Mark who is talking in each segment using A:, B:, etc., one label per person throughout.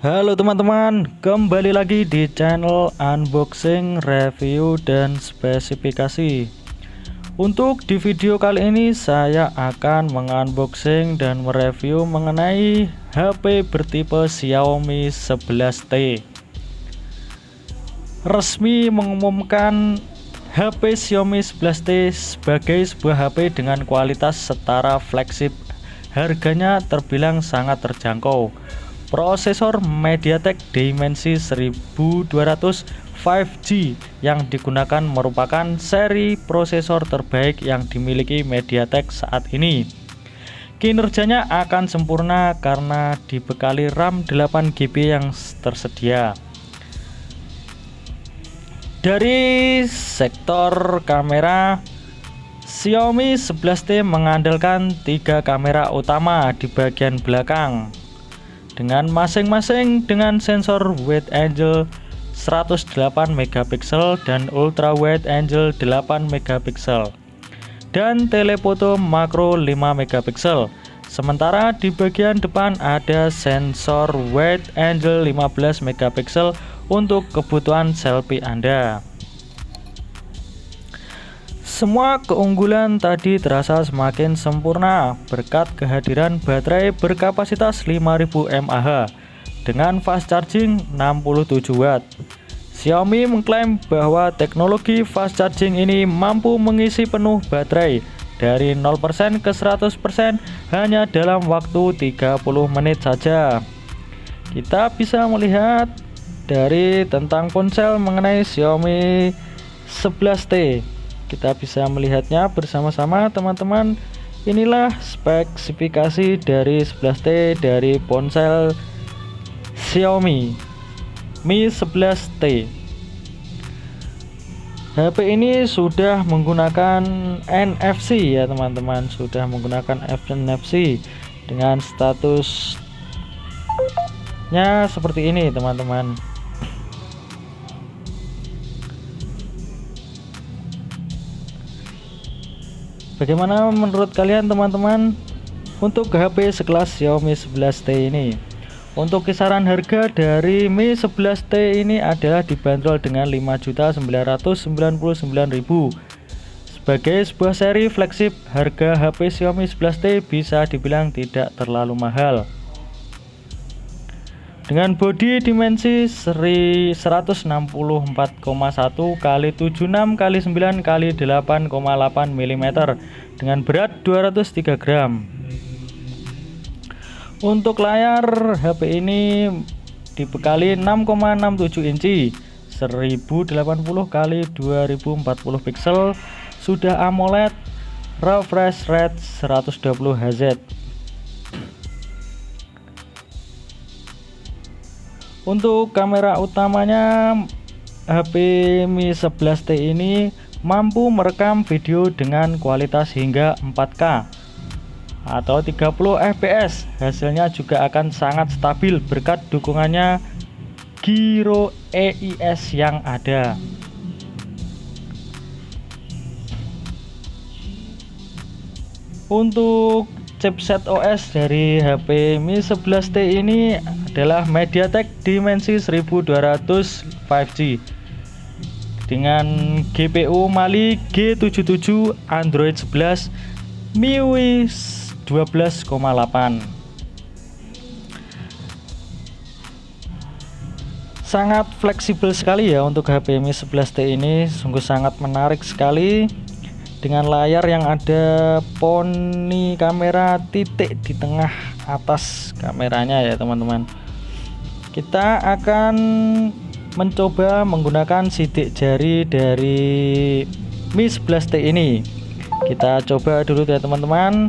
A: Halo teman-teman, kembali lagi di channel unboxing, review, dan spesifikasi. Untuk di video kali ini saya akan mengunboxing dan mereview mengenai HP bertipe Xiaomi 11T. Resmi mengumumkan HP Xiaomi 11T sebagai sebuah HP dengan kualitas setara flagship. Harganya terbilang sangat terjangkau. Prosesor MediaTek Dimensity 1200 5G yang digunakan merupakan seri prosesor terbaik yang dimiliki MediaTek saat ini. Kinerjanya akan sempurna karena dibekali RAM 8GB yang tersedia. Dari sektor kamera, Xiaomi 11T mengandalkan 3 kamera utama di bagian belakang dengan masing-masing dengan sensor wide angle 108 megapiksel dan ultra wide angle 8 megapiksel dan telefoto makro 5 megapiksel. Sementara di bagian depan ada sensor wide angle 15 megapiksel untuk kebutuhan selfie Anda. Semua keunggulan tadi terasa semakin sempurna berkat kehadiran baterai berkapasitas 5000 mAh dengan fast charging 67 Watt. Xiaomi mengklaim bahwa teknologi fast charging ini mampu mengisi penuh baterai dari 0% ke 100% hanya dalam waktu 30 menit saja. Kita bisa melihat dari tentang ponsel mengenai Xiaomi 11T. Kita bisa melihatnya bersama-sama teman-teman. Inilah spesifikasi dari 11T dari ponsel Xiaomi Mi 11T. HP ini sudah menggunakan NFC ya teman-teman, sudah menggunakan NFC dengan statusnya seperti ini teman-teman. Bagaimana menurut kalian teman-teman untuk HP sekelas Xiaomi 11T ini? Untuk kisaran harga dari Mi 11T ini adalah dibanderol dengan 5.999.000. Sebagai sebuah seri flagship, harga HP Xiaomi 11T bisa dibilang tidak terlalu mahal. Dengan bodi dimensi 164,1 x 76 x 9 x 8,8 mm dengan berat 203 gram. Untuk layar HP ini dibekali 6,67 inci 1080 x 2040 pixel, sudah AMOLED, refresh rate 120 Hz. Untuk kamera utamanya, HP Mi 11T ini mampu merekam video dengan kualitas hingga 4K atau 30 fps. Hasilnya juga akan sangat stabil berkat dukungannya Gyro EIS yang ada. Untuk chipset OS dari HP Mi 11T ini adalah MediaTek Dimensity 1200 5G dengan GPU Mali G77, Android 11, MIUI 12,8. Sangat fleksibel sekali ya untuk HP Mi 11T ini, sungguh sangat menarik sekali. Dengan layar yang ada poni kamera titik di tengah atas kameranya ya teman-teman. Kita akan mencoba menggunakan sidik jari dari Mi 11T ini. Kita coba dulu ya teman-teman.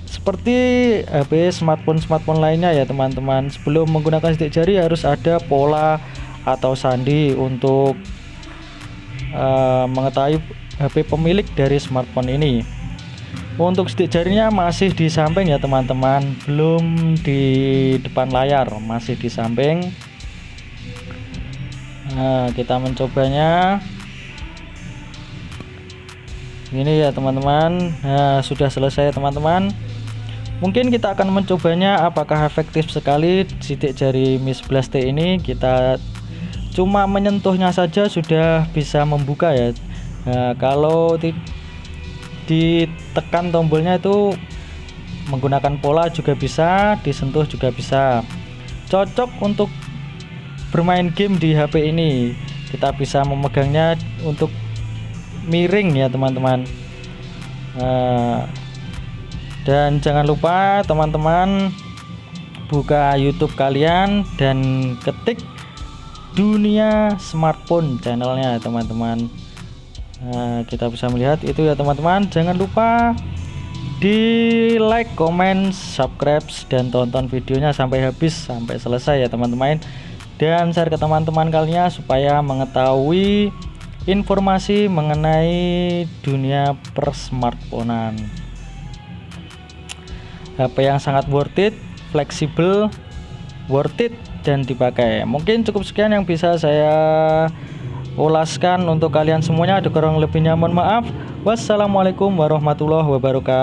A: Seperti HP smartphone lainnya ya teman-teman, sebelum menggunakan sidik jari harus ada pola atau sandi untuk mengetahui HP pemilik dari smartphone ini. Untuk sidik jarinya masih di samping ya teman-teman, belum di depan layar, masih di samping. Nah, kita mencobanya ini ya teman-teman. Nah, sudah selesai teman-teman. Mungkin kita akan mencobanya apakah efektif sekali sidik jari Mi 11T ini. Kita cuma menyentuhnya saja sudah bisa membuka ya. Nah, kalau ditekan tombolnya itu menggunakan pola juga bisa, disentuh juga bisa. Cocok untuk bermain game di HP ini. Kita bisa memegangnya untuk miring ya teman-teman. Dan jangan lupa teman-teman buka YouTube kalian dan ketik Dunia Smartphone channelnya teman-teman. Kita bisa melihat itu ya teman-teman. Jangan lupa di like, comment, subscribe, dan tonton videonya sampai habis, sampai selesai ya teman-teman. Dan share ke teman-teman kalian supaya mengetahui informasi mengenai dunia persmartphonean. HP yang sangat worth it, fleksibel, worth it, dan dipakai. Mungkin cukup sekian yang bisa saya ulaskan untuk kalian semuanya. Ada kurang lebihnya mohon maaf. Wassalamualaikum warahmatullahi wabarakatuh.